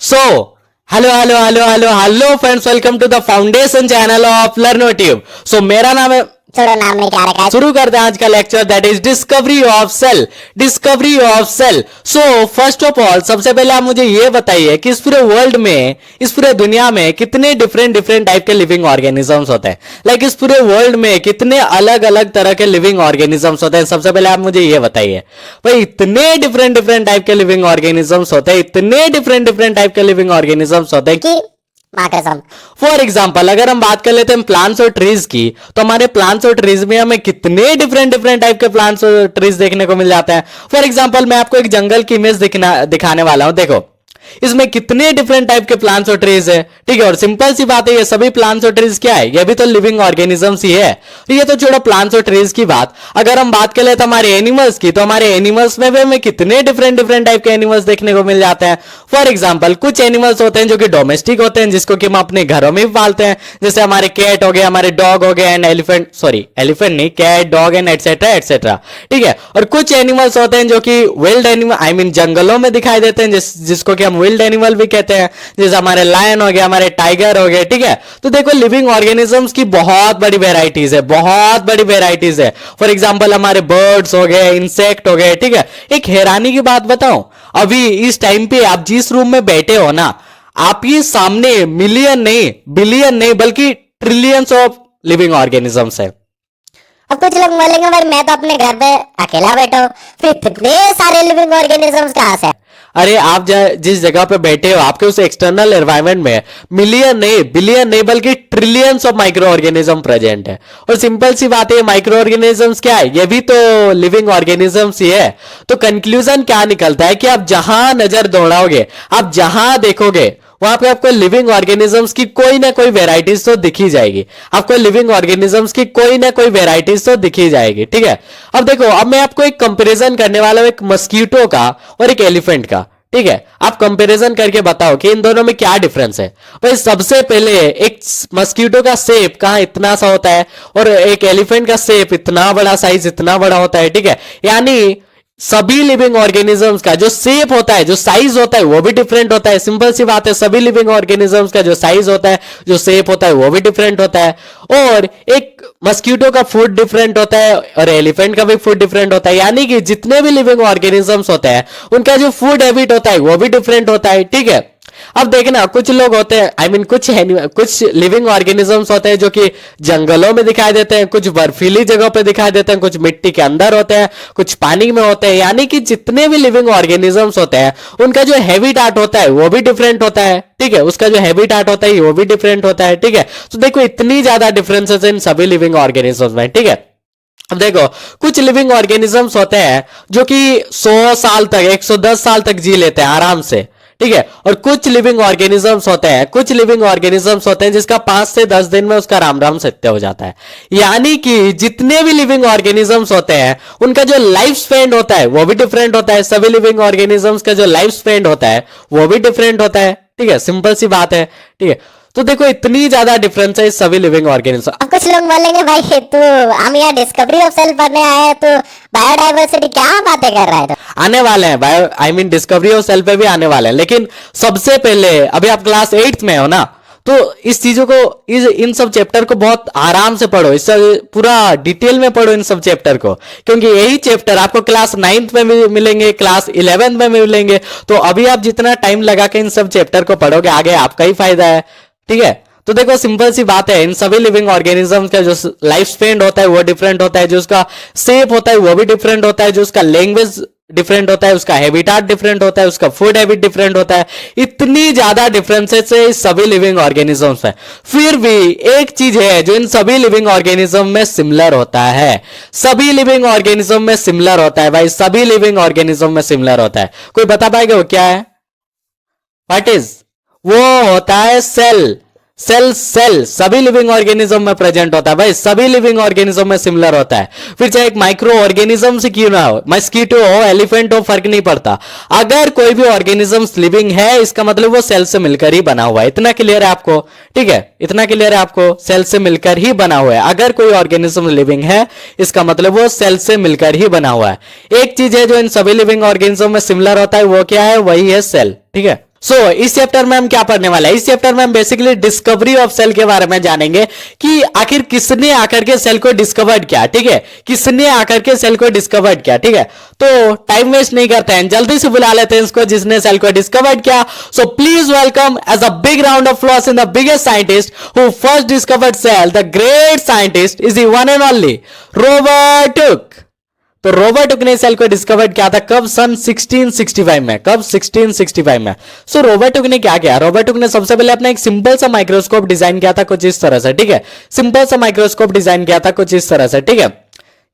So, hello friends, welcome to the foundation channel of LearnoTube. So, मेरा नाम है, छोड़ो नाम में क्या रखा है। शुरू करते हैं आज का lecture, that is discovery of cell. So first of all, सबसे पहले आप मुझे ये बताइए कि इस पूरे वर्ल्ड में, इस पूरे दुनिया में कितने डिफरेंट टाइप के लिविंग ऑर्गेनिजम्स होते हैं। लाइक इस पूरे वर्ल्ड में कितने अलग अलग तरह के लिविंग ऑर्गेनिजम्स होते हैं। सबसे पहले आप मुझे ये बताइए भाई, इतने डिफरेंट टाइप के लिविंग ऑर्गेनिजम्स होते हैं, इतने डिफरेंट टाइप के लिविंग ऑर्गेनिजम्स होते हैं कि फॉर एग्जाम्पल अगर हम बात कर लेते हैं प्लांट्स और ट्रीज की, तो हमारे प्लांट्स और ट्रीज में हमें कितने डिफरेंट टाइप के प्लांट्स और ट्रीज देखने को मिल जाते हैं। फॉर एग्जाम्पल मैं आपको एक जंगल की इमेज दिखाने वाला हूं। देखो इसमें कितने डिफरेंट टाइप के प्लांट्स और ट्रीज है, ठीक है। और सिंपल सी बात है, ये सभी प्लांट्स और ट्रीज क्या है, ये भी तो लिविंग ऑर्गेनिजम्स ही है। ये तो छोड़ो प्लांट्स और ट्रीज की बात, अगर हम बात कर ले तो हमारे एनिमल्स की, तो हमारे एनिमल्स में भी हमें कितने डिफरेंट टाइप के एनिमल्स देखने को मिल जाते हैं। फॉर एग्जाम्पल कुछ एनिमल्स होते हैं जो कि डोमेस्टिक होते हैं, जिसको कि हम अपने घरों में भी पालते हैं, जैसे हमारे कैट हो गए, हमारे डॉग हो गए, एंड एलिफेंट नहीं, कैट, डॉग एंड एटसेट्रा, ठीक है। और कुछ एनिमल्स होते हैं जो कि विल्ड एनिमल, आई मीन जंगलों में दिखाई देते हैं, जिसको कि हम विल्ड एनिमल भी कहते हैं, जैसे हमारे लायन हो गए, हमारे टाइगर हो गए, ठीक है। तो देखो लिविंग ऑर्गेनिजम्स की बहुत बड़ी वेराइटीज है, फॉर एग्जांपल हमारे बर्ड्स हो गए, इंसेक्ट हो गए, ठीक है। एक हैरानी की बात बताऊं, अभी इस टाइम पे आप जिस रूम में बैठे हो ना, आपके सामने मिलियन नहीं, बिलियन नहीं, बल्कि ट्रिलियंस ऑफ लिविंग ऑर्गेनिजम्स है। अब कुछ लोग बोलेंगे भाई मैं तो अपने घर पे अकेला बैठा हूँ, फिर इतने सारे लिविंग ऑर्गेनिजम्स कहां से। अरे आप जिस जगह पे बैठे हो, आपके उस एक्सटर्नल एनवायरनमेंट में मिलियन नहीं, बिलियन नहीं, बल्कि trillions of micro organism present है। और सिंपल सी बात है, माइक्रो ऑर्गेनिजम्स क्या है, ये भी तो लिविंग ऑर्गेनिजम्स ही है। तो कंक्लूजन क्या निकलता है कि आप जहां नजर दौड़ाओगे, आप जहां देखोगे, वहां पे आपको लिविंग ऑर्गेनिजम्स की कोई ना कोई वेराइटीज तो दिखी जाएगी, आपको लिविंग ऑर्गेनिजम्स की कोई ना कोई वेराइटीज तो दिखी जाएगी, ठीक है। अब देखो, अब मैं आपको एक कंपैरिजन करने वाला हूं, एक मस्कीटो का और एक एलिफेंट का, ठीक है। आप कंपैरिजन करके बताओ कि इन दोनों में क्या डिफरेंस है। भाई सबसे पहले, एक मस्कीटो का शेप कहां इतना सा होता है, और एक एलिफेंट का शेप इतना बड़ा, साइज इतना बड़ा होता है, ठीक है। यानी सभी लिविंग ऑर्गेनिजम्स का जो शेप होता है, जो साइज होता है, वो भी डिफरेंट होता है। सिंपल सी बात है, सभी लिविंग ऑर्गेनिजम्स का जो साइज होता है, जो शेप होता है, वो भी डिफरेंट होता है। और एक मस्कीटो का फूड डिफरेंट होता है और एलिफेंट का भी फूड डिफरेंट होता है। यानी कि जितने भी लिविंग ऑर्गेनिजम्स होते हैं, उनका जो फूड हैबिट होता है वो भी डिफरेंट होता है, ठीक है। अब देखना, कुछ लोग होते हैं, आई मीन कुछ लिविंग ऑर्गेनिजम्स होते हैं जो कि जंगलों में दिखाई देते हैं, कुछ बर्फीली जगहों पे दिखाई देते हैं, कुछ मिट्टी के अंदर होते हैं, कुछ पानी में होते हैं। यानी कि जितने भी लिविंग ऑर्गेनिजम्स होते हैं, उनका जो हैबिटेट होता है वो भी डिफरेंट होता है, ठीक है। उसका जो हैबिटेट होता है वो भी डिफरेंट होता है, ठीक है। तो देखो इतनी ज्यादा डिफरेंसेस इन सभी लिविंग ऑर्गेनिजम्स में, ठीक है। अब देखो, कुछ लिविंग ऑर्गेनिजम्स होते हैं जो कि 100 साल तक, 110 साल तक जी लेते हैं आराम से, ठीक है। और कुछ लिविंग ऑर्गेनिजम्स होते हैं जिसका 5 से 10 दिन में उसका राम राम सत्य हो जाता है। यानी कि जितने भी लिविंग ऑर्गेनिजम्स होते हैं, उनका जो लाइफ स्पेन होता है वो भी डिफरेंट होता है। सभी लिविंग ऑर्गेनिजम्स का जो लाइफ स्पेन होता है वो भी डिफरेंट होता है, ठीक है। सिंपल सी बात है, ठीक है। तो देखो इतनी ज्यादा डिफरेंस है सभी लिविंग ऑर्गेनिज्म। अब कुछ लोग बोलेंगे भाई तू, हम यहाँ डिस्कवरी ऑफ सेल पढ़ने आए हैं, तो बायोडाइवर्सिटी क्या बातें कर रहा है। तो आने वाले हैं bio, I mean discovery of cell पे भी आने वाले हैं, लेकिन सबसे पहले अभी आप क्लास 8th में हो ना, तो इस चीजों को, इन सब चैप्टर को बहुत आराम से पढ़ो, इस पूरा डिटेल में पढ़ो इन सब चैप्टर को, क्योंकि यही चैप्टर आपको क्लास 9th में मिलेंगे, क्लास 11th में मिलेंगे। तो अभी आप जितना टाइम लगा के इन सब चैप्टर को पढ़ोगे, आगे आपका ही फायदा है, ठीक है। तो देखो सिंपल सी बात है, इन सभी लिविंग ऑर्गेनिजम्स का जो लाइफ स्पेन होता है वो डिफरेंट होता है, जो उसका शेप होता है वो भी डिफरेंट होता है, जो उसका लैंग्वेज डिफरेंट होता है, उसका हैबिटेट डिफरेंट होता है, उसका फूड हैबिट डिफरेंट होता है। इतनी ज्यादा डिफरेंसेस है इस सभी लिविंग ऑर्गेनिजम्स में। फिर भी एक चीज है जो इन सभी लिविंग ऑर्गेनिज्म में सिमिलर होता है, सभी लिविंग ऑर्गेनिज्म में सिमिलर होता है भाई, सभी लिविंग ऑर्गेनिज्म में सिमिलर होता है। कोई बता पाएगा वो क्या है? What is? वो होता है सेल। सेल सभी लिविंग ऑर्गेनिज्म में प्रेजेंट होता है भाई, सभी लिविंग ऑर्गेनिज्म में सिमिलर होता है। फिर चाहे एक माइक्रो ऑर्गेनिज्म से क्यों ना हो, मस्कीटो हो, एलिफेंट हो, फर्क नहीं पड़ता। अगर कोई भी ऑर्गेनिज्म लिविंग है, इसका मतलब वो सेल से मिलकर ही बना हुआ है। इतना क्लियर है आपको, ठीक है। इतना क्लियर है आपको, सेल से मिलकर ही बना हुआ है। अगर कोई ऑर्गेनिज्म लिविंग है, इसका मतलब वो सेल से मिलकर ही बना हुआ है। एक चीज है जो इन सभी लिविंग ऑर्गेनिज्म में सिमिलर होता है, वो क्या है? वही है सेल, ठीक है। इस चैप्टर में हम क्या पढ़ने वाले हैं? इस चैप्टर में हम बेसिकली डिस्कवरी ऑफ सेल के बारे में जानेंगे कि आखिर किसने आकर के सेल को डिस्कवर्ड किया, ठीक है, किसने आकर के सेल को डिस्कवर्ड किया, ठीक है। तो टाइम वेस्ट नहीं करते हैं, जल्दी से बुला लेते हैं इसको जिसने सेल को डिस्कवर्ड किया। So please welcome as a big round of applause in the biggest scientist who first discovered cell, the great scientist is the one and only Robert Hooke. तो रॉबर्ट हुक ने cell को discover किया था कब? सन 1665 में। कब? 1665 में। Robert Hooke ने क्या किया? रॉबर्ट हुक ने सबसे पहले अपना एक सिंपल सा माइक्रोस्कोप डिजाइन किया था कुछ इस तरह से, ठीक है। सिंपल सा माइक्रोस्कोप डिजाइन किया था कुछ इस तरह से, ठीक है।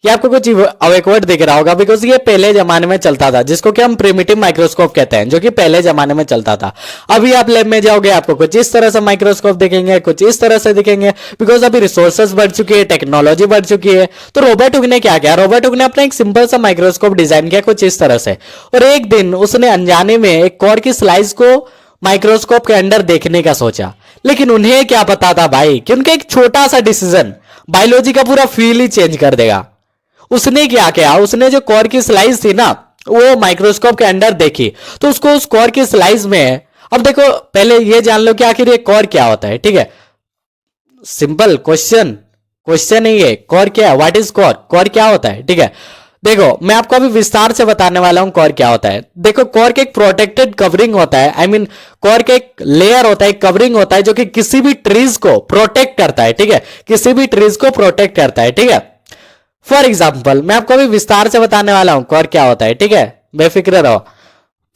ये आपको कुछ अवेकवर्ड दिख रहा होगा बिकॉज ये पहले जमाने में चलता था, जिसको कि हम प्रिमिटिव माइक्रोस्कोप कहते हैं, जो कि पहले जमाने में चलता था। अभी आप लैब में जाओगे आपको कुछ इस तरह से माइक्रोस्कोप दिखेंगे, कुछ इस तरह से दिखेंगे, बिकॉज अभी रिसोर्सेज बढ़ चुकी है, टेक्नोलॉजी बढ़ चुकी है। तो रॉबर्ट हुक ने क्या किया? रॉबर्ट हुक ने अपना एक सिंपल सा माइक्रोस्कोप डिजाइन किया कुछ इस तरह से, और एक दिन उसने अनजाने में एक कॉर की स्लाइस को माइक्रोस्कोप के अंदर देखने का सोचा। लेकिन उन्हें क्या पता था भाई कि उनका एक छोटा सा डिसीजन बायोलॉजी का पूरा फील ही चेंज कर देगा। उसने क्या किया? उसने जो कोर की स्लाइस थी ना, वो माइक्रोस्कोप के अंदर देखी, तो उसको उस कोर की स्लाइस में, अब देखो पहले ये जान लो कि आखिर ये कोर क्या होता है, ठीक है। सिंपल क्वेश्चन नहीं है, कोर क्या है? What is core? कोर क्या होता है, ठीक है। देखो मैं आपको अभी विस्तार से बताने वाला हूं कोर क्या होता है। देखो कोर के एक प्रोटेक्टेड कवरिंग होता है, आई मीन कोर के एक लेयर होता है, कवरिंग होता है, जो कि किसी भी ट्रीज को प्रोटेक्ट करता है, ठीक है, किसी भी ट्रीज को प्रोटेक्ट करता है, ठीक है। फॉर एग्जाम्पल मैं आपको अभी विस्तार से बताने वाला हूं कोर क्या होता है, ठीक है, बेफिक्र रहो।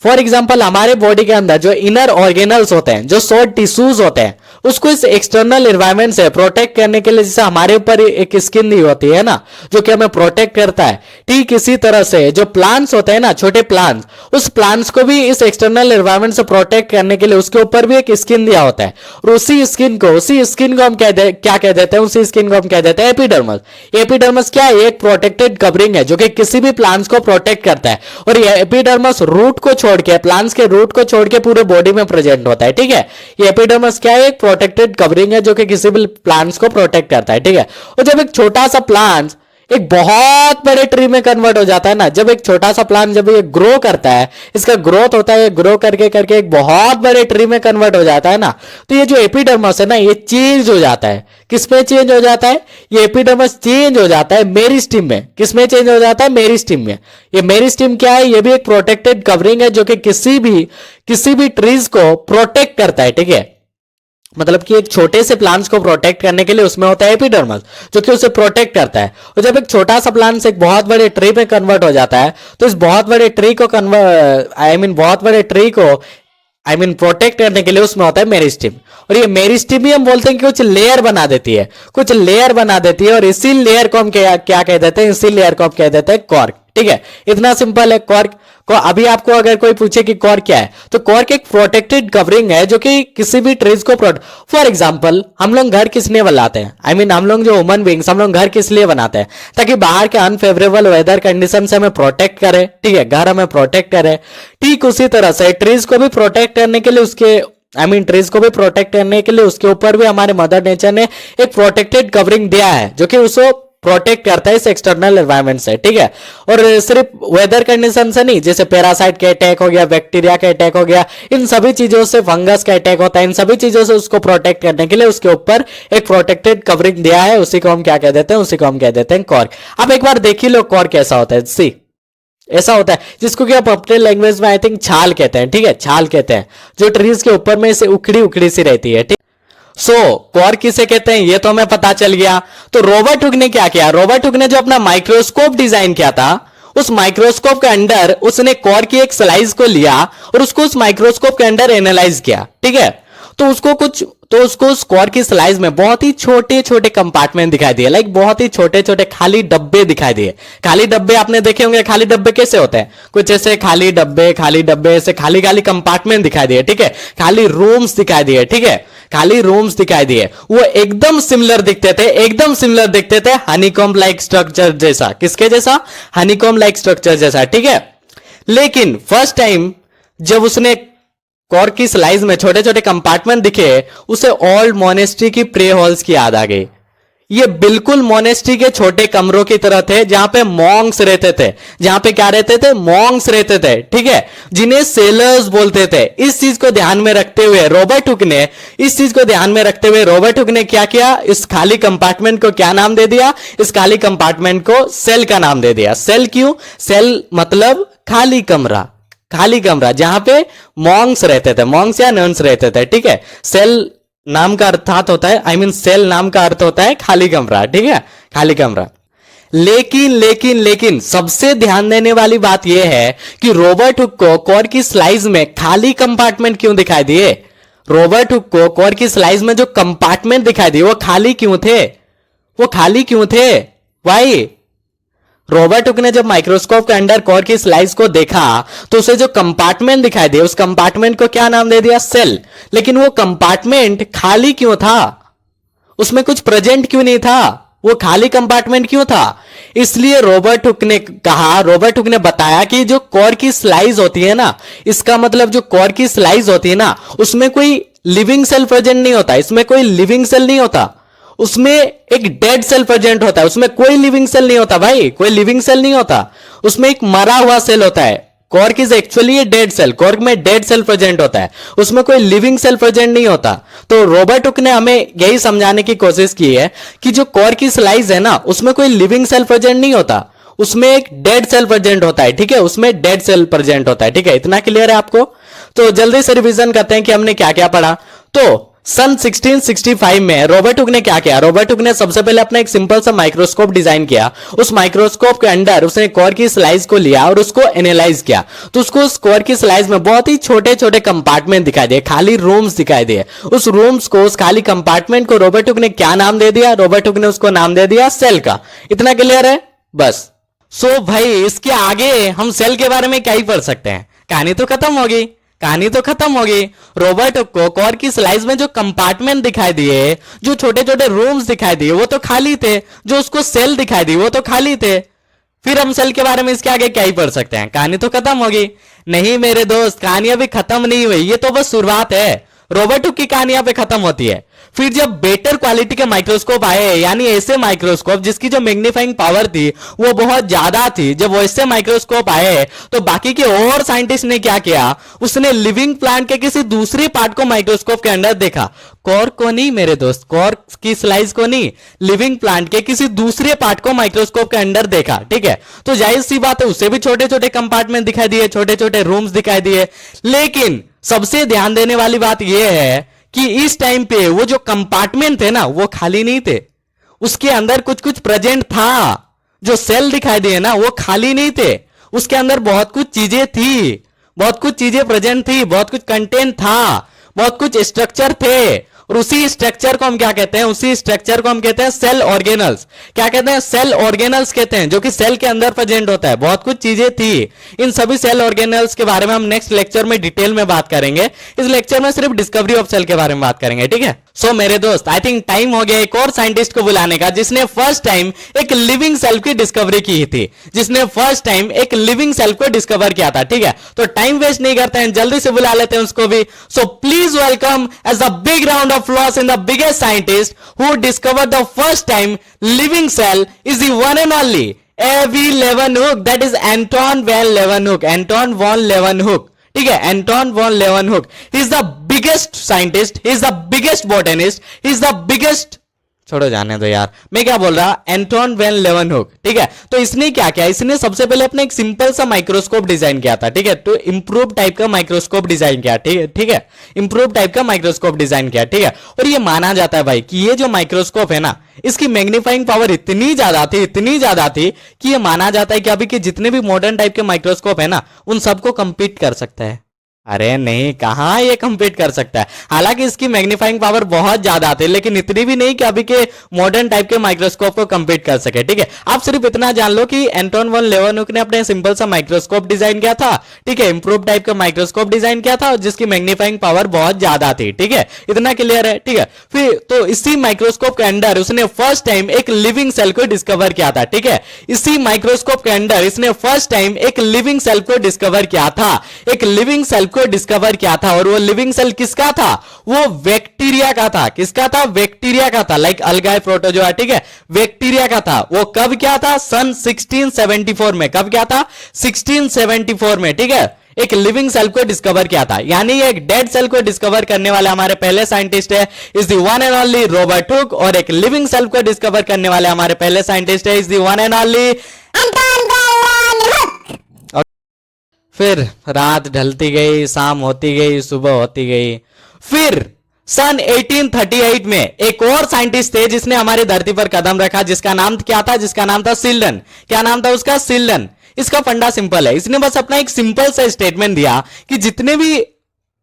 फॉर एग्जाम्पल हमारे बॉडी के अंदर जो इनर ऑर्गेनल्स होते हैं, जो सॉफ्ट टिश्यूज होते हैं, उसको इस एक्सटर्नल एनवायरनमेंट से प्रोटेक्ट करने के लिए, जैसे हमारे ऊपर एक स्किन दी होती है ना, जो कि हमें प्रोटेक्ट करता है, ठीक इसी तरह से जो प्लांट्स होते हैं ना, छोटे प्लांट्स, उस प्लांट्स को भी इस एक्सटर्नल एनवायरनमेंट से प्रोटेक्ट करने के लिए उसके ऊपर भी एक स्किन दिया होता है। और उसी स्किन को हम क्या कह देते हैं? उसी स्किन को हम कह देते हैं एपिडर्मस। एपिडर्मस क्या है? एक प्रोटेक्टेड कवरिंग है जो कि किसी भी प्लांट्स को प्रोटेक्ट करता है, और ये एपिडर्मस रूट को छोड़ के, प्लांट्स के रूट को छोड़ के पूरे बॉडी में प्रेजेंट होता है, ठीक है। ये एपिडर्मस क्या है? एक प्रोटेक्टेड कवरिंग है जो कि किसी भी प्लांट्स को प्रोटेक्ट करता है, ठीक है। और जब एक छोटा सा प्लांट एक बहुत बड़े ट्री में कन्वर्ट हो जाता है ना, जब एक छोटा सा प्लांट जब ये ग्रो करता है, इसका ग्रोथ होता है, ग्रो करके करके एक बहुत बड़े ट्री में कन्वर्ट हो जाता है ना, तो ये जो एपिडर्मस है ना, ये चेंज हो जाता है। किसमें चेंज हो जाता है? ये एपिडर्मस चेंज हो जाता है मेरिस्टीम में। किसमें चेंज हो जाता है? मेरिस्टीम में। ये मेरिस्टीम क्या है? ये भी एक प्रोटेक्टेड कवरिंग है जो कि किसी भी ट्रीज को प्रोटेक्ट करता है, ठीक है। मतलब कि एक छोटे से प्लांट्स को प्रोटेक्ट करने के लिए उसमें होता है एपिडर्मस, जो कि उसे प्रोटेक्ट करता है। और जब एक छोटा सा प्लांट एक बहुत बड़े ट्री में कन्वर्ट हो जाता है, तो इस बहुत बड़े ट्री को प्रोटेक्ट करने के लिए उसमें होता है मेरिस्टीम। और ये मेरिस्टीम ही हम बोलते हैं कि कुछ लेयर बना देती है, और इसी लेयर को हम क्या कह देते हैं? इसी लेयर को हम कह देते हैं कॉर्क, ठीक है। इतना सिंपल है कॉर्क को। अभी आपको अगर कोई पूछे कि कोर क्या है, तो कोर एक प्रोटेक्टेड कवरिंग है जो कि किसी भी ट्रीज को फॉर एग्जांपल हम लोग घर किस लिए बनाते हैं? आई मीन हम लोग जो ह्यूमन बींग्स, हम लोग घर किस लिए बनाते हैं? ताकि बाहर के अनफेवरेबल वेदर कंडीशन से हमें प्रोटेक्ट करे, ठीक है, घर हमें प्रोटेक्ट करे। ठीक उसी तरह से ट्रीज को भी प्रोटेक्ट करने के लिए ट्रीज को भी प्रोटेक्ट करने के लिए उसके ऊपर भी हमारे मदर नेचर ने एक प्रोटेक्टेड कवरिंग दिया है जो कि उसको प्रोटेक्ट करता है इस एक्सटर्नल एनवायरनमेंट से, ठीक है। और सिर्फ वेदर कंडीशन से नहीं, जैसे पैरासाइट के अटैक हो गया, बैक्टीरिया के अटैक हो गया, इन सभी चीजों से, फंगस का अटैक होता है, इन सभी चीजों से उसको प्रोटेक्ट करने के लिए उसके ऊपर एक प्रोटेक्टेड कवरिंग दिया है। उसी को हम क्या कह देते हैं? उसी को हम कह देते हैं कॉर्क। अब एक बार देख ही लो कॉर्क कैसा होता है। सी ऐसा होता है जिसको कि आप अपने लैंग्वेज में आई थिंक छाल कहते हैं, ठीक है, छाल कहते हैं, जो ट्रीज के ऊपर में से उखड़ी उखड़ी सी रहती है, ठीक। कॉर्क किसे कहते हैं ये तो हमें पता चल गया। तो रॉबर्ट हुक ने क्या किया? रॉबर्ट हुक ने जो अपना माइक्रोस्कोप डिजाइन किया था, उस माइक्रोस्कोप के अंदर उसने कॉर्क की एक स्लाइस को लिया और उसको उस माइक्रोस्कोप के अंदर एनालाइज किया, ठीक है। तो उसको उस कॉर्क की स्लाइस में बहुत ही छोटे छोटे कंपार्टमेंट दिखाई दिए, लाइक बहुत ही छोटे छोटे खाली डब्बे दिखाई दिए। खाली डब्बे आपने देखे होंगे, खाली डब्बे कैसे होते हैं? कुछ ऐसे खाली डब्बे ऐसे खाली खाली कंपार्टमेंट दिखाई दिए, ठीक है, खाली रूम्स दिखाई दिए, ठीक है, खाली रूम्स दिखाई दिए। वो एकदम सिमिलर दिखते थे हनीकॉम्ब लाइक स्ट्रक्चर जैसा। किसके जैसा? हनीकॉम्ब लाइक स्ट्रक्चर जैसा, ठीक है। लेकिन फर्स्ट टाइम जब उसने कॉर्क की स्लाइस में छोटे छोटे कंपार्टमेंट दिखे, उसे ओल्ड मोनेस्ट्री की प्रे हॉल्स की याद आ गई। ये बिल्कुल मोनेस्ट्री के छोटे कमरों की तरह थे जहां पे मॉन्क्स रहते थे। जहां पे क्या रहते थे? मॉन्क्स रहते थे, ठीक है, जिन्हें सेलर्स बोलते थे। इस चीज को ध्यान में रखते हुए रॉबर्ट हुक ने क्या किया? इस खाली कंपार्टमेंट को क्या नाम दे दिया? इस खाली कंपार्टमेंट को सेल का नाम दे दिया। सेल क्यों? सेल मतलब खाली कमरा, खाली कमरा जहां पे मॉन्क्स रहते थे, मॉन्क्स या नन्स रहते थे, ठीक है। सेल नाम का अर्थात होता है, सेल नाम का अर्थ होता है खाली कमरा, ठीक है, खाली कमरा। लेकिन सबसे ध्यान देने वाली बात यह है कि रॉबर्ट हुक को कोर की स्लाइस में खाली कंपार्टमेंट क्यों दिखाई दिए? रॉबर्ट हुक को कोर की स्लाइस में जो कंपार्टमेंट दिखाई दिए वो खाली क्यों थे? वाई? रॉबर्ट हुक ने जब माइक्रोस्कोप के अंडर कोर की स्लाइस को देखा तो उसे जो कंपार्टमेंट दिखाई दिया, उस कंपार्टमेंट को क्या नाम दे दिया? सेल। लेकिन वो कंपार्टमेंट खाली क्यों था? उसमें कुछ प्रेजेंट क्यों नहीं था? वो खाली कंपार्टमेंट क्यों था? इसलिए रॉबर्ट हुक ने बताया कि जो कोर की स्लाइस होती है ना, इसका मतलब जो कोर की स्लाइस होती है ना, उसमें कोई लिविंग सेल प्रेजेंट नहीं होता, इसमें कोई लिविंग सेल नहीं होता, उसमें एक डेड सेल प्रेजेंट होता है। उसमें कोई लिविंग सेल नहीं होता भाई, कोई लिविंग सेल नहीं होता, उसमें एक मरा हुआ सेल होता है। Cork is actually a dead cell, cork में डेड सेल प्रेजेंट होता है, उसमें कोई लिविंग सेल प्रेजेंट नहीं होता। तो रॉबर्ट हुक ने हमें यही समझाने की कोशिश की है कि जो कॉर्क की स्लाइस है ना, उसमें कोई लिविंग सेल प्रेजेंट नहीं होता, उसमें एक डेड सेल प्रेजेंट होता है, ठीक है, उसमें डेड सेल प्रेजेंट होता है, ठीक है। इतना क्लियर है आपको? तो जल्दी से रिवीजन करते हैं कि हमने क्या क्या पढ़ा। तो सन 1665 में रॉबर्ट हुक ने क्या किया? रॉबर्ट हुक ने सबसे पहले अपना एक सिंपल सा माइक्रोस्कोप डिजाइन किया। उस माइक्रोस्कोप के अंदर उसने कोर की स्लाइस को लिया और उसको एनालाइज किया। तो उसको उस कोर की स्लाइस में बहुत ही छोटे छोटे कंपार्टमेंट दिखाई दिए, खाली रूम्स दिखाई दिए। उस रूम्स को, उस खाली कंपार्टमेंट को रॉबर्ट हुक ने क्या नाम दे दिया? रॉबर्ट हुक ने उसको नाम दे दिया सेल का। इतना क्लियर है? बस। सो भाई इसके आगे हम सेल के बारे में क्या ही पढ़ सकते हैं? कहानी तो खत्म हो गई। रॉबर्ट हुक को कोर की स्लाइस में जो कंपार्टमेंट दिखाई दिए, जो छोटे छोटे रूम्स दिखाई दिए, वो तो खाली थे। जो उसको सेल दिखाई दी वो तो खाली थे। फिर हम सेल के बारे में इसके आगे क्या ही पढ़ सकते हैं? कहानी तो खत्म हो गई। नहीं मेरे दोस्त, कहानी अभी खत्म नहीं हुई, ये तो बस शुरुआत है। रॉबर्ट हुक की कहानी यहां पे खत्म होती है। फिर जब बेटर क्वालिटी के माइक्रोस्कोप आए, यानी ऐसे माइक्रोस्कोप जिसकी जो मैग्नीफाइंग पावर थी वो बहुत ज्यादा थी, जब वैसे माइक्रोस्कोप आए तो बाकी के और साइंटिस्ट ने क्या किया? उसने लिविंग प्लांट के किसी दूसरी पार्ट को माइक्रोस्कोप के अंदर देखा। कोर को नहीं मेरे दोस्त, कोर की स्लाइस को नहीं, लिविंग प्लांट के किसी दूसरे पार्ट को माइक्रोस्कोप के अंदर देखा, ठीक है। तो जाहिर सी बात है उससे भी छोटे छोटे कंपार्टमेंट दिखाई दिए, छोटे छोटे रूम्स दिखाई दिए। लेकिन सबसे ध्यान देने वाली बात यह है कि इस टाइम पे वो जो कंपार्टमेंट थे ना, वो खाली नहीं थे, उसके अंदर कुछ कुछ प्रेजेंट था। जो सेल दिखाई दिए ना, वो खाली नहीं थे, उसके अंदर बहुत कुछ चीजें थी, बहुत कुछ चीजें प्रेजेंट थी, बहुत कुछ कंटेंट था, बहुत कुछ स्ट्रक्चर थे। और उसी स्ट्रक्चर को हम क्या कहते हैं? उसी स्ट्रक्चर को हम कहते हैं सेल ऑर्गेनल्स। क्या कहते हैं? सेल ऑर्गेनल्स कहते हैं, जो कि सेल के अंदर प्रेजेंट होता है। बहुत कुछ चीजें थी। इन सभी सेल ऑर्गेनल्स के बारे में हम नेक्स्ट लेक्चर में डिटेल में बात करेंगे। इस लेक्चर में सिर्फ डिस्कवरी ऑफ सेल के बारे में बात करेंगे, ठीक है। सो मेरे दोस्त, आई थिंक टाइम हो गया एक और साइंटिस्ट को बुलाने का जिसने फर्स्ट टाइम एक लिविंग सेल की डिस्कवरी की थी, जिसने फर्स्ट टाइम एक लिविंग सेल को डिस्कवर किया था, ठीक है। तो टाइम वेस्ट नहीं करते हैं, जल्दी से बुला लेते हैं उसको भी। So please welcome as a big round of applause in the biggest scientist who discovered the first time living cell is the one and only A.V. Leeuwenhoek, that is Anton van Leeuwenhoek, Anton von Leeuwenhoek, ठीक है, Anton von Leeuwenhoek. He is the biggest scientist, he is the biggest botanist, he is the biggest, छोड़ो जाने दो यार, मैं क्या बोल रहा, एंटोन वैन लेवनहुक, ठीक है। तो इसने क्या किया? इसने सबसे पहले अपना एक सिंपल सा माइक्रोस्कोप डिजाइन किया था, ठीक है। तो इंप्रूव टाइप का माइक्रोस्कोप डिजाइन किया, ठीक है, इंप्रूव टाइप का माइक्रोस्कोप डिजाइन किया, ठीक है। और ये माना जाता है भाई कि ये जो माइक्रोस्कोप है ना, इसकी मैग्नीफाइंग पावर इतनी ज्यादा थी कि ये माना जाता है कि अभी के जितने भी मॉडर्न टाइप के माइक्रोस्कोप है ना, उन सबको कंपीट कर सकता है। अरे नहीं, कहां ये कंपीट कर सकता है। हालांकि इसकी मैग्नीफाइंग पावर बहुत ज्यादा आती है, लेकिन इतनी भी नहीं कि अभी के मॉडर्न टाइप के माइक्रोस्कोप को कंपीट कर सके, ठीक है। आप सिर्फ इतना जान लो कि एंटोन वॉन लेवनहुक ने अपने सिंपल सा माइक्रोस्कोप डिजाइन किया था, ठीक है, इंप्रूव टाइप का माइक्रोस्कोप डिजाइन किया था, और जिसकी मैग्नीफाइंग पावर बहुत ज्यादा थी, ठीक है। इतना क्लियर है, ठीक है। फिर तो इसी माइक्रोस्कोप के अंदर उसने फर्स्ट टाइम एक लिविंग सेल को डिस्कवर किया था, ठीक है। इसी माइक्रोस्कोप के अंदर इसने फर्स्ट टाइम एक लिविंग सेल को डिस्कवर किया था। एक लिविंग सेल को डिस्कवर किया था, और वो लिविंग सेल किसका था? वो बैक्टीरिया का था। किसका था? बैक्टीरिया का था, लाइक अलगाई प्रोटोजोआ, ठीक है, बैक्टीरिया का था। वो कब क्या था? सन 1674 में। कब क्या था? 1674 में, ठीक है, एक लिविंग सेल को डिस्कवर किया था। यानी एक डेड सेल को डिस्कवर करने वाले हमारे पहले साइंटिस्ट है is the one and only Robert hook, और एक लिविंग सेल को डिस्कवर करने वाले हमारे पहले साइंटिस्ट है is the one and only. फिर रात ढलती गई, शाम होती गई, सुबह होती गई। फिर सन 1838 में एक और साइंटिस्ट थे जिसने हमारी धरती पर कदम रखा, जिसका नाम क्या था? जिसका नाम था सिल्डन। क्या नाम था उसका? सिल्डन। इसका फंडा सिंपल है, इसने बस अपना एक सिंपल सा स्टेटमेंट दिया कि जितने भी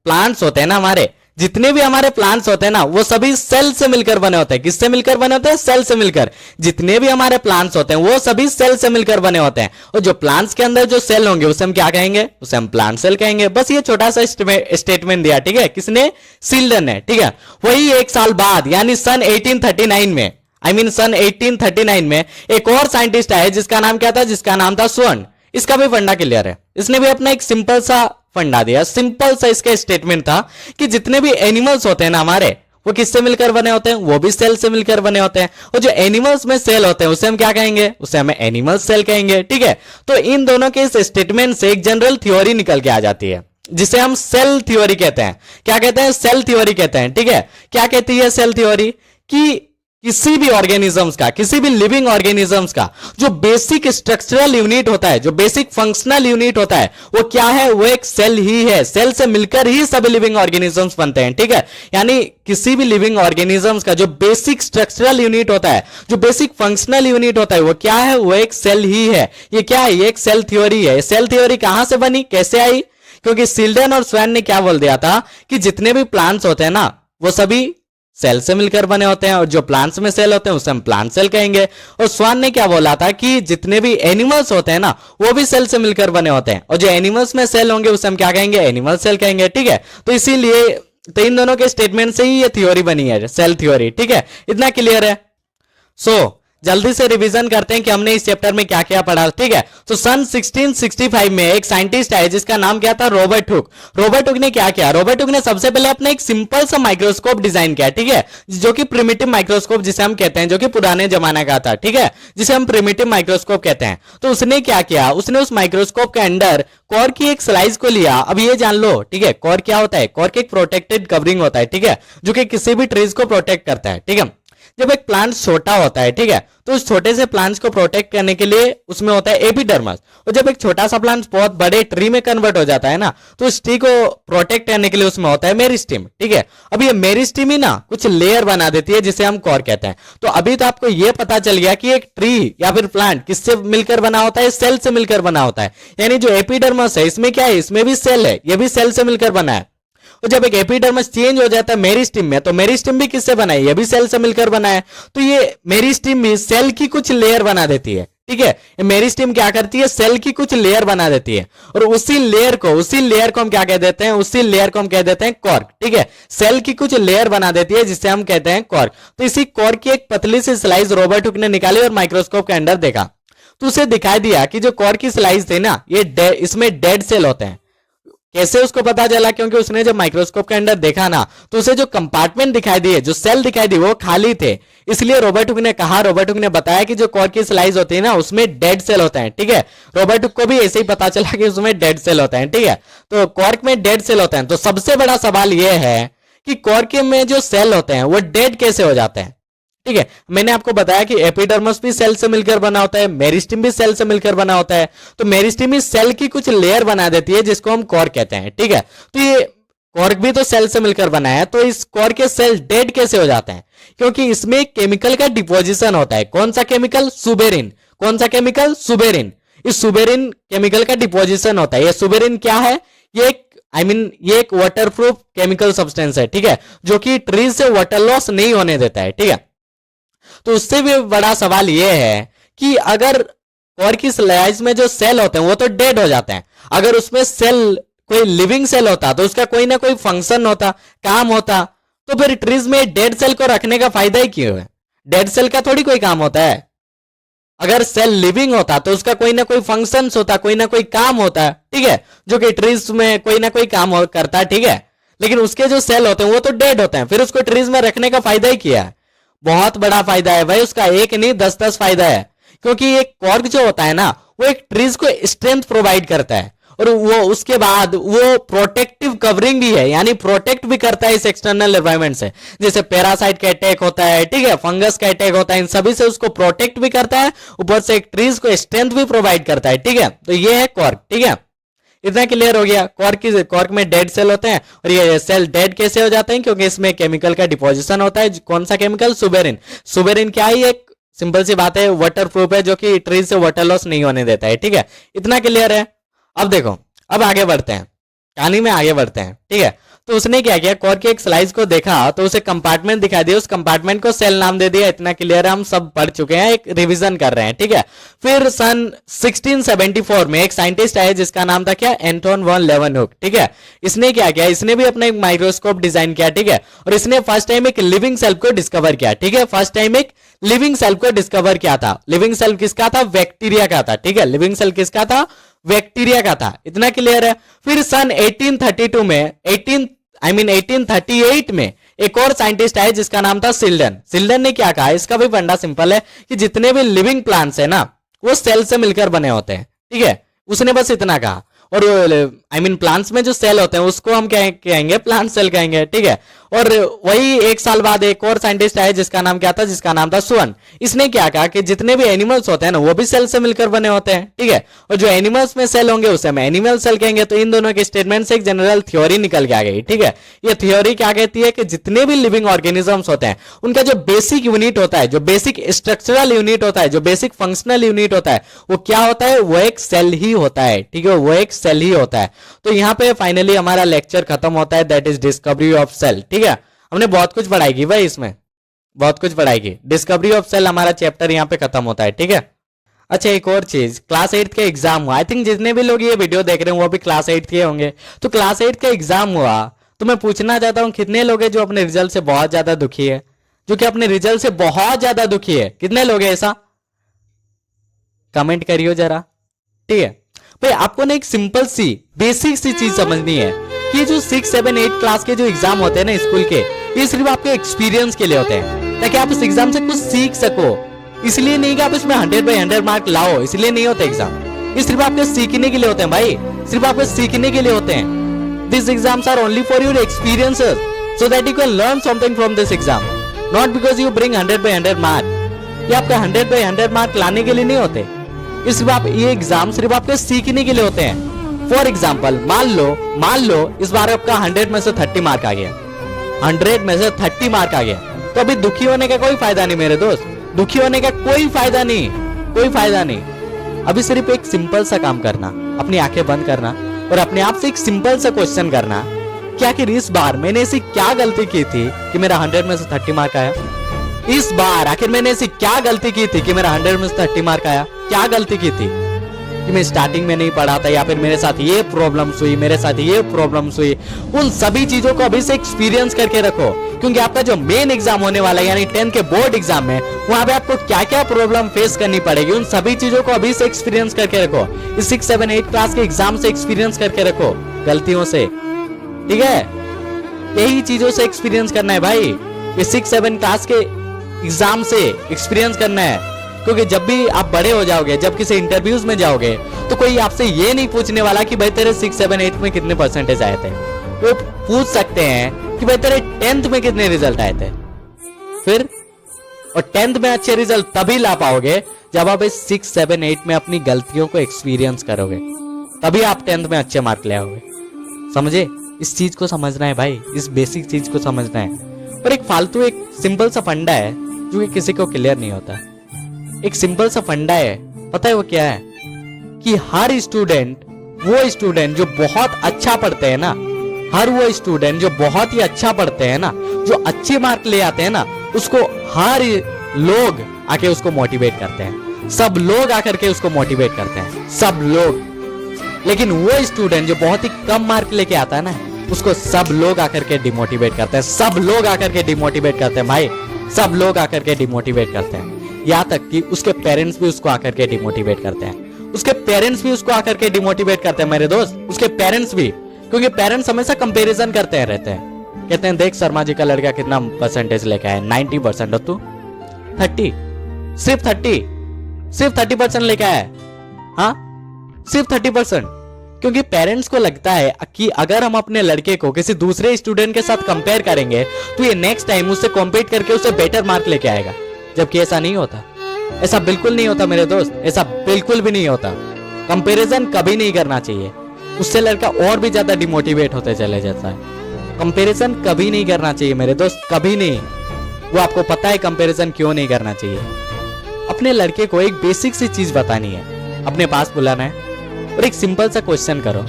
प्लांट्स होते हैं ना हमारे, जितने भी हमारे प्लांट्स होते हैं ना, वो सभी सेल से मिलकर बने होते हैं। किससे मिलकर बने होते हैं? सेल से मिलकर। जितने भी हमारे प्लांट्स होते हैं वो सभी सेल से मिलकर बने होते हैं, और जो प्लांट्स के अंदर जो सेल होंगे उसे हम क्या कहेंगे? उसे हम प्लांट सेल कहेंगे। बस ये छोटा सा स्टेटमेंट दिया, ठीक है, किसने? सिल्डन ने, ठीक है। वही एक साल बाद यानी सन 1839 में, सन 1839 में एक और साइंटिस्ट आए जिसका नाम क्या था? जिसका नाम था स्वर्ण। इसका भी फंडा क्लियर है, इसने भी अपना एक सिंपल सा फंडा दिया। सिंपल सा इसका स्टेटमेंट था कि जितने भी एनिमल्स होते हैं ना हमारे, वो किससे मिलकर बने होते हैं? वो भी सेल से मिलकर बने होते हैं, और जो एनिमल्स में सेल होते हैं उसे हम क्या कहेंगे? उसे हमें एनिमल सेल कहेंगे, ठीक है। तो इन दोनों के इस स्टेटमेंट से एक जनरल थ्योरी निकल के आ जाती है जिसे हम सेल थ्योरी कहते हैं। क्या कहते हैं? सेल थ्योरी कहते हैं, ठीक है। क्या कहती है सेल थ्योरी? कि किसी भी ऑर्गेनिजम्स का, किसी भी लिविंग ऑर्गेनिजम्स का जो बेसिक स्ट्रक्चरल यूनिट होता है, जो बेसिक फंक्शनल यूनिट होता है, वो क्या है? वो एक सेल ही है। सेल से मिलकर ही सभी लिविंग ऑर्गेनिजम्स बनते हैं, ठीक है। यानी किसी भी लिविंग ऑर्गेनिजम्स का जो बेसिक स्ट्रक्चरल यूनिट होता है, जो बेसिक फंक्शनल यूनिट होता है, वो क्या है? वो एक सेल ही है। ये क्या है? ये एक सेल थ्योरी है। सेल थ्योरी कहां से बनी, कैसे आई? क्योंकि सिल्डन और स्वैन ने क्या बोल दिया था कि जितने भी प्लांट्स होते हैं ना, वो सभी सेल से मिलकर बने होते हैं, और जो प्लांट्स में सेल होते हैं उसे हम प्लांट सेल कहेंगे। और स्वान ने क्या बोला था कि जितने भी एनिमल्स होते हैं ना, वो भी सेल से मिलकर बने होते हैं, और जो एनिमल्स में सेल होंगे उसे हम क्या कहेंगे? एनिमल सेल कहेंगे, ठीक है। तो इसीलिए तो इन दोनों के स्टेटमेंट से ही ये थ्योरी बनी है, सेल थ्योरी, ठीक है। इतना क्लियर है? सो जल्दी से रिवीजन करते हैं कि हमने इस चैप्टर में क्या क्या पढ़ा, ठीक है। तो सन 1665 में एक साइंटिस्ट आए जिसका नाम क्या था? Robert Hooke. रॉबर्ट हुक ने क्या किया? रॉबर्ट हुक ने सबसे पहले अपना एक सिंपल सा माइक्रोस्कोप डिजाइन किया, ठीक है, जो कि प्रिमिटिव माइक्रोस्कोप जिसे हम कहते हैं, जो कि पुराने जमाने का था, ठीक है, जिसे हम प्रिमिटिव माइक्रोस्कोप कहते हैं। तो उसने क्या किया? उसने उस माइक्रोस्कोप के अंदर कॉर की एक स्लाइस को लिया। अब ये जान लो, ठीक है, कॉर क्या होता है? कॉर की एक प्रोटेक्टेड कवरिंग होता है, ठीक है, जो कि किसी भी ट्रीज को प्रोटेक्ट करता है, ठीक है। जब एक प्लांट छोटा होता है, ठीक है, तो उस छोटे से प्लांट्स को प्रोटेक्ट करने के लिए उसमें होता है एपिडर्मस, और जब एक छोटा सा प्लांट बहुत बड़े ट्री में कन्वर्ट हो जाता है ना, तो उस ट्री को प्रोटेक्ट करने के लिए उसमें होता है मेरिस्टीम, ठीक है। अब ये मेरिस्टीम ही ना कुछ लेयर बना देती है जिसे हम कोर कहते हैं। तो अभी तो आपको ये पता चल गया कि एक ट्री या फिर प्लांट किससे मिलकर बना होता है? सेल से मिलकर बना होता है। यानी जो एपिडर्मस है इसमें क्या है? इसमें भी सेल है, ये भी सेल से मिलकर बना है। और जब एक एपिडर्मस चेंज हो जाता है मेरिस्टीम में, तो मेरिस्टीम भी किससे बना है? ये भी सेल से मिलकर बना है। तो ये मेरिस्टीम भी सेल की कुछ लेयर बना देती है, ठीक है। मेरिस्टीम क्या करती है? सेल की कुछ लेयर बना देती है, और उसी लेयर को हम क्या कह देते हैं? उसी लेयर को हम कह देते हैं कॉर्क, ठीक है। सेल की कुछ लेयर बना देती है जिसे हम कहते हैं कॉर्क। तो इसी कॉर्क की एक पतली सी स्लाइस रॉबर्ट हुक ने निकाली और माइक्रोस्कोप के अंदर देखा, तो उसे दिखाई दिया कि जो कॉर्क की स्लाइस थी ना, ये इसमें डेड सेल होते हैं। कैसे उसको पता चला? क्योंकि उसने जब माइक्रोस्कोप के अंदर देखा ना, तो उसे जो कंपार्टमेंट दिखाई दिए, जो सेल दिखाई दी, वो खाली थे। इसलिए रॉबर्ट हुक ने बताया कि जो कॉर्क की स्लाइस होती है ना, उसमें डेड सेल होते हैं, ठीक है। रॉबर्ट हुक को भी ऐसे ही पता चला कि उसमें डेड सेल होते हैं, ठीक है। तो कॉर्क में डेड सेल होते हैं। तो सबसे बड़ा सवाल यह है कि कॉर्क में जो सेल होते हैं वो डेड कैसे हो जाते हैं, ठीक है। मैंने आपको बताया कि एपिडर्मस भी सेल से मिलकर बना होता है, मेरिस्टीम भी सेल से मिलकर बना होता है। तो मेरिस्टीम इस सेल की कुछ लेयर बना देती है जिसको हम कॉर्क कहते हैं, ठीक है। तो ये कॉर्क भी तो सेल से मिलकर बना है, तो इस कॉर्क के सेल डेड कैसे हो जाते हैं? क्योंकि इसमें केमिकल का डिपोजिशन होता है। कौन सा केमिकल? सुबेरिन। कौन सा केमिकल? सुबेरिन। इस सुबेरिन केमिकल का डिपोजिशन होता है। ये सुबेरिन क्या है? ये एक वाटरप्रूफ केमिकल सब्सटेंस है, ठीक है, जो कि ट्रीज से वाटर लॉस नहीं होने देता है, ठीक है। तो उससे भी बड़ा सवाल यह है कि अगर कॉर्क की स्लाइस में जो सेल होते हैं वो तो डेड हो जाते हैं, अगर उसमें सेल कोई लिविंग सेल होता तो उसका कोई ना कोई फंक्शन होता, काम होता, तो फिर ट्रीज में डेड सेल को रखने का फायदा ही क्यों है? डेड सेल का थोड़ी कोई काम होता है। अगर सेल लिविंग होता तो उसका कोई ना कोई फंक्शंस होता, कोई ना कोई काम होता, ठीक है, जो कि ट्रीज में कोई ना कोई काम करता है, ठीक है। लेकिन उसके जो सेल होते हैं वो तो डेड होते हैं, फिर उसको ट्रीज में रखने का फायदा ही क्या है? बहुत बड़ा फायदा है भाई उसका, एक नहीं 10-10 फायदा है। क्योंकि एक कॉर्क जो होता है ना, वो एक ट्रीज को स्ट्रेंथ प्रोवाइड करता है, और वो उसके बाद वो प्रोटेक्टिव कवरिंग भी है, यानी प्रोटेक्ट भी करता है इस एक्सटर्नल एनवायरनमेंट से। जैसे पैरासाइट का अटैक होता है, ठीक है, फंगस का अटैक होता है, इन सभी से उसको प्रोटेक्ट भी करता है, ऊपर से एक ट्रीज को स्ट्रेंथ भी प्रोवाइड करता है, ठीक है। तो ये है कॉर्क, ठीक है। इतना क्लियर हो गया। कॉर्क में डेड सेल होते हैं, और ये सेल डेड कैसे हो जाते हैं? क्योंकि इसमें केमिकल का डिपोजिशन होता है। कौन सा केमिकल? सुबेरिन। सुबेरिन क्या है? एक सिंपल सी बात है, वाटर प्रूफ है, जो कि ट्रीज से वाटर लॉस नहीं होने देता है, ठीक है। इतना क्लियर है। अब देखो, अब आगे बढ़ते हैं, कहानी में आगे बढ़ते हैं, ठीक है। तो उसने क्या किया, कॉर्क के एक स्लाइस को देखा तो उसे कंपार्टमेंट दिखाई दिया, उस कंपार्टमेंट को सेल नाम दे दिया। इतना क्लियर है, हम सब पढ़ चुके हैं, एक रिवीजन कर रहे हैं, ठीक है। फिर सन 1674 में एक साइंटिस्ट आया जिसका नाम था क्या? एंटोन वॉन लेवनहुक, ठीक है। इसने क्या किया, इसने भी अपना एक माइक्रोस्कोप डिजाइन किया, ठीक है, और इसने फर्स्ट टाइम एक लिविंग सेल को डिस्कवर किया, ठीक है। फर्स्ट टाइम एक लिविंग सेल को डिस्कवर किया था। लिविंग सेल किसका था? बैक्टीरिया का था, ठीक है। लिविंग सेल किसका था? बैक्टीरिया का था। इतना क्लियर है। फिर सन 1832 में 1838 में एक और साइंटिस्ट आए जिसका नाम था सिल्डन। सिल्डन ने क्या कहा, इसका भी फंडा सिंपल है कि जितने भी लिविंग प्लांट्स है ना, वो सेल से मिलकर बने होते हैं, ठीक है। उसने बस इतना कहा। और प्लांट्स में जो सेल होते हैं उसको हम क्या कहेंगे? प्लांट सेल कहेंगे, ठीक है। और वही एक साल बाद एक और साइंटिस्ट आए जिसका नाम क्या था? जिसका नाम था सुअन। इसने क्या कहा कि जितने भी एनिमल्स होते हैं ना, वो भी सेल से मिलकर बने होते हैं, ठीक है। और जो एनिमल्स में सेल होंगे उसे हम एनिमल सेल कहेंगे। तो इन दोनों के स्टेटमेंट से एक जनरल थ्योरी निकल के आ गई, ठीक है। ये थ्योरी क्या कहती है कि जितने भी लिविंग ऑर्गेनिजम्स होते हैं उनका जो बेसिक यूनिट होता है, जो बेसिक स्ट्रक्चरल यूनिट होता है, जो बेसिक फंक्शनल यूनिट होता है, वो क्या होता है? वो एक सेल ही होता है, ठीक है। वो एक सेल ही होता है। तो यहाँ पे फाइनली हमारा लेक्चर खत्म होता है, that is discovery of cell, ठीक है। हमने बहुत कुछ पढ़ाई की भाई, इसमें बहुत कुछ पढ़ाई की। डिस्कवरी ऑफ सेल हमारा चैप्टर यहाँ पे खत्म होता है, ठीक है। अच्छा, एक और चीज, क्लास 8 का एग्जाम हुआ। आई थिंक जितने भी लोग ये वीडियो देख रहे हैं वो भी क्लास 8 के होंगे। तो क्लास 8 का एग्जाम हुआ, तो मैं पूछना चाहता हूँ कितने लोग हैं जो अपने रिजल्ट से बहुत ज्यादा दुखी है? जो कि अपने रिजल्ट से बहुत ज्यादा दुखी है, कितने लोग हैं ऐसा? कमेंट करियो जरा, ठीक है। भाई आपको ना एक सिंपल सी बेसिक सी चीज समझनी है कि जो 6, 7, 8 क्लास के जो एग्जाम होते हैं ना स्कूल के, ये सिर्फ आपके एक्सपीरियंस के लिए होते हैं, ताकि आप इस एग्जाम से कुछ सीख सको। इसलिए नहीं कि आप इसमें 100/100 मार्क लाओ, इसलिए नहीं होते एग्जाम। ये सिर्फ आपके सीखने के लिए होते हैं भाई, सिर्फ आपके सीखने के लिए होते हैं। This exams are only for your experiences, so that you can learn something from this exam, not because you bring 100/100 mark. ये आपका 100/100 मार्क लाने के लिए नहीं होते। ये एग्जाम सिर्फ आपके सीखने के लिए होते हैं। फॉर एग्जाम्पल, मान लो इस बार आपका 100 में से 30 मार्क आ गया, 100 में से 30 मार्क आ गया, तो अभी दुखी होने का कोई फायदा नहीं मेरे दोस्त, दुखी होने का कोई फायदा नहीं, कोई फायदा नहीं। अभी सिर्फ एक सिंपल सा काम करना, अपनी आंखें बंद करना और अपने आप से एक सिंपल सा क्वेश्चन करना कि आखिर इस बार मैंने ऐसी क्या गलती की थी कि मेरा 100 में से 30 मार्क आया? इस बार आखिर मैंने ऐसी क्या गलती की थी कि मेरा 100 में से 30 मार्क आया? क्या गलती की थी कि मैं स्टार्टिंग में नहीं पढ़ा था, या फिर मेरे साथ ये प्रॉब्लम्स हुई, मेरे साथ ये प्रॉब्लम्स हुई? उन सभी चीजों को अभी से एक्सपीरियंस करके रखो, क्योंकि आपका जो मेन एग्जाम होने वाला है यानी 10th के बोर्ड एग्जाम में, वहां पे आपको क्या क्या प्रॉब्लम फेस करनी पड़ेगी, उन सभी चीजों को अभी से एक्सपीरियंस करके रखो। इस 6, 7, 8 क्लास के एग्जाम से एक्सपीरियंस करके रखो, गलतियों से, ठीक है। यही चीजों से एक्सपीरियंस करना है भाई, ये 6, 7 क्लास के एग्जाम से एक्सपीरियंस करना है। क्योंकि जब भी आप बड़े हो जाओगे, जब किसी इंटरव्यूज में जाओगे, तो कोई आपसे ये नहीं पूछने वाला कि भाई तेरे 6, 7, 8 में कितने परसेंटेज आए थे। वो पूछ सकते हैं कि भाई तेरे 10th में कितने रिजल्ट आए थे। फिर और 10th में अच्छे रिजल्ट तभी ला पाओगे जब आप इस 6, 7, 8 में अपनी गलतियों को एक्सपीरियंस करोगे, तभी आप 10th में अच्छे मार्क ले आओगे। समझे? इस चीज को समझना है भाई, इस बेसिक चीज को समझना है। और एक फालतू एक सिंपल सा फंडा है जो कि किसी को क्लियर नहीं होता। एक सिंपल सा फंडा है, पता है वो क्या है? कि हर स्टूडेंट, वो स्टूडेंट जो बहुत अच्छा पढ़ते हैं ना, हर वो स्टूडेंट जो बहुत ही अच्छा पढ़ते हैं ना, जो अच्छे मार्क ले आते हैं ना, उसको हर लोग आके उसको मोटिवेट करते हैं, सब लोग आकर के उसको मोटिवेट करते हैं, सब लोग। लेकिन वो स्टूडेंट जो बहुत ही कम मार्क लेके आता है ना, उसको सब लोग आकर के डिमोटिवेट करते हैं, सब लोग आकर के डिमोटिवेट करते हैं भाई, सब लोग आकर के डिमोटिवेट करते हैं। यहाँ तक कि उसके पेरेंट्स भी उसको आकर के डिमोटिवेट करते हैं, उसके पेरेंट्स भी उसको आकर के डिमोटिवेट करते हैं मेरे दोस्त, उसके पेरेंट्स भी, क्योंकि पेरेंट्स हमेशा कंपैरिजन करते हैं रहते हैं, कहते हैं देख शर्मा जी का लड़का कितना परसेंटेज लेके आया 90%, और तू 30, सिर्फ 30% लेके आया, हाँ सिर्फ 30%। क्योंकि पेरेंट्स को लगता है कि अगर हम अपने लड़के को किसी दूसरे स्टूडेंट के साथ कंपेयर करेंगे तो ये नेक्स्ट टाइम उससे कॉम्पीट करके उसे बेटर मार्क लेके आएगा, जबकि ऐसा नहीं होता, ऐसा बिल्कुल नहीं होता मेरे दोस्त, ऐसा बिल्कुल भी नहीं होता। कंपैरिजन कभी नहीं करना चाहिए, उससे लड़का और भी ज्यादा डिमोटिवेट होते चले जाता है। कंपैरिजन कभी नहीं करना चाहिए मेरे दोस्त, कभी नहीं। वो आपको पता है कंपैरिजन क्यों नहीं करना चाहिए। अपने लड़के को एक बेसिक सी चीज बतानी है, अपने पास बुलाना है और एक सिंपल सा क्वेश्चन करो,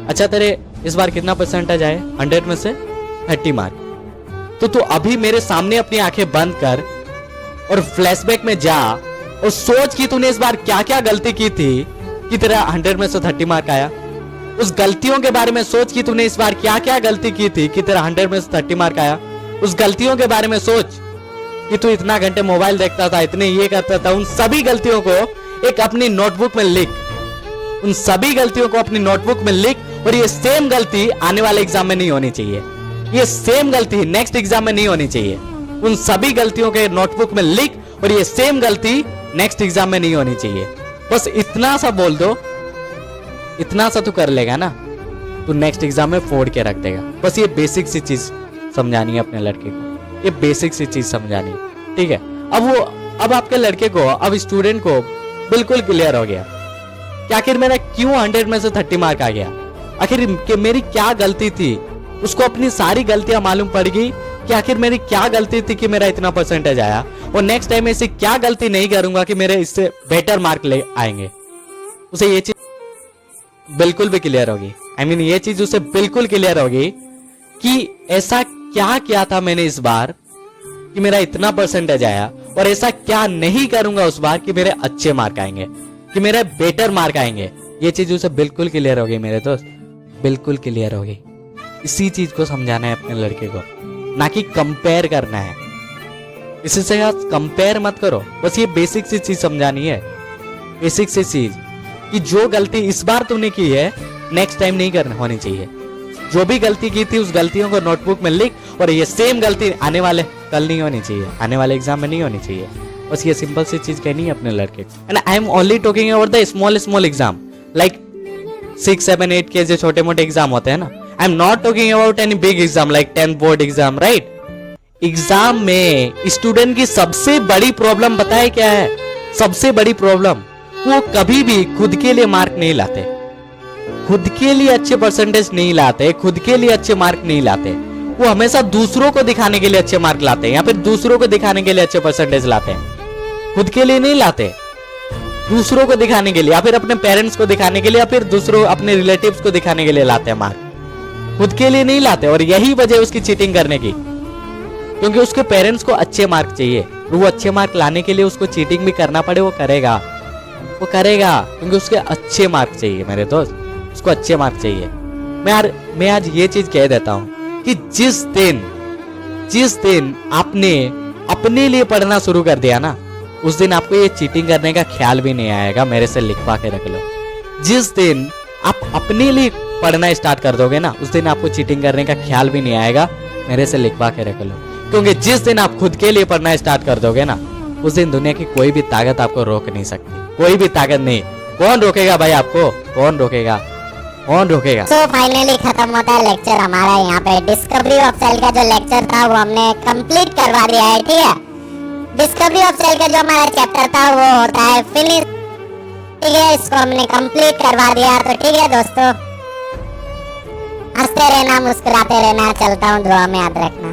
अच्छा तेरे इस बार कितना परसेंटेज आए 100 में से? 30 मार्क। तो तू अभी मेरे सामने अपनी आंखें बंद कर और फ्लैशबैक में जा और सोच कि तूने इस बार क्या क्या गलती की थी कि तेरा 100 में से 30 मार्क आया। उस गलतियों के बारे में सोच कि तूने इस बार क्या क्या गलती की थी कि तेरा 100 में से 30 मार्क आया। उस गलतियों के बारे में सोच कि तू इतना घंटे मोबाइल देखता था, इतने ये करता था। उन सभी गलतियों को एक अपनी नोटबुक में लिख, उन सभी गलतियों को अपनी नोटबुक में लिख, और ये सेम गलती आने वाले एग्जाम में नहीं होनी चाहिए, ये सेम गलती नेक्स्ट एग्जाम में नहीं होनी चाहिए। उन सभी गलतियों के नोटबुक में लिख और ये सेम गलती नेक्स्ट एग्जाम में नहीं होनी चाहिए। बस इतना सा बोल दो, इतना सा तू कर लेगा ना, तू नेक्स्ट एग्जाम में फोड़ के रख देगा। बस ये बेसिक सी चीज समझानी है अपने लड़के को, ये बेसिक सी चीज समझानी है, ठीक है। अब आपके लड़के को, अब स्टूडेंट को बिल्कुल क्लियर हो गया कि आखिर मेरा क्यों 100 में से 30 मार्क आ गया, आखिर मेरी क्या गलती थी। उसको अपनी सारी गलतियां मालूम पड़ गई कि आखिर मेरी क्या गलती थी कि मेरा इतना परसेंटेज आया, और नेक्स्ट टाइम ऐसी क्या गलती नहीं करूंगा कि मेरे इससे बेटर मार्क ले आएंगे। उसे ये चीज बिल्कुल भी क्लियर होगी, ये चीज उसे बिल्कुल क्लियर होगी कि ऐसा क्या किया था मैंने इस बार कि मेरा इतना परसेंटेज आया, और ऐसा क्या नहीं करूंगा उस बार कि मेरे अच्छे मार्क आएंगे, कि मेरे बेटर मार्क आएंगे। ये चीज उसे बिल्कुल क्लियर होगी मेरे दोस्त, बिल्कुल क्लियर होगी। इसी चीज को समझाना है अपने लड़के को, ना कि कंपेयर करना है। इसी से कंपेयर मत करो, बस ये बेसिक सी चीज समझानी है, बेसिक सी चीज कि जो गलती इस बार तूने की है नेक्स्ट टाइम नहीं करना होनी चाहिए। जो भी गलती की थी उस गलतियों को नोटबुक में लिख, और ये सेम गलती आने वाले कल नहीं होनी चाहिए, आने वाले एग्जाम में नहीं होनी चाहिए। बस ये सिंपल सी चीज कहनी है अपने लड़के को। And I am only talking about the small exam, like 6, 7, 8 के जो छोटे मोटे एग्जाम होते हैं ना। I am not talking about any big exam like 10th board exam, right. Exam में स्टूडेंट की सबसे बड़ी प्रॉब्लम पता है क्या है? सबसे बड़ी प्रॉब्लम, वो कभी भी खुद के लिए मार्क नहीं लाते, खुद के लिए अच्छे परसेंटेज नहीं लाते, खुद के लिए अच्छे मार्क नहीं लाते। वो हमेशा दूसरों को दिखाने के लिए अच्छे मार्क लाते हैं, या फिर दूसरों को दिखाने के लिए अच्छे परसेंटेज लाते हैं। खुद के लिए नहीं लाते, दूसरों को दिखाने के लिए, या फिर अपने पेरेंट्स को दिखाने के लिए, या फिर दूसरों अपने रिलेटिव्स को दिखाने के लिए लाते हैं मार्क, खुद के लिए नहीं लाते। और यही वजह है उसकी चीटिंग करने की, क्योंकि उसके पेरेंट्स को अच्छे मार्क चाहिए। वो अच्छे मार्क लाने के लिए उसको चीटिंग भी करना पड़े, वो करेगा, वो करेगा, क्योंकि उसके अच्छे मार्क चाहिए मेरे दोस्त, उसको अच्छे मार्क चाहिए। मैं आज ये चीज कह देता हूं कि जिस दिन आपने अपने लिए पढ़ना शुरू कर दिया ना, उस दिन आपको ये चीटिंग करने का ख्याल भी नहीं आएगा। मेरे से लिखवा के रख लो, जिस दिन आप अपने लिए पढ़ना स्टार्ट कर दोगे ना, उस दिन आपको चीटिंग करने का ख्याल भी नहीं आएगा। मेरे से लिखवा के रख लो, क्योंकि जिस दिन आप खुद के लिए पढ़ना स्टार्ट कर दोगे ना, उस दिन दुनिया की कोई भी ताकत आपको रोक नहीं सकती, कोई भी ताकत नहीं। कौन रोकेगा भाई आपको? कौन रोकेगा? कौन रोकेगा? तो फाइनली खत्म होता है लेक्चर हमारा। यहाँ पे डिस्कवरी ऑफ सेल का जो लेक्चर था वो हमने कंप्लीट करवा दिया है, ठीक है। डिस्कवरी ऑफ सेल का जो हमारा चैप्टर था वो होता है फिनिश, ठीक है। इसको हमने कंप्लीट करवा दिया, तो ठीक है दोस्तों, हंसते रहना, मुस्कुराते रहना, चलता हूँ, दुआ में याद रखना।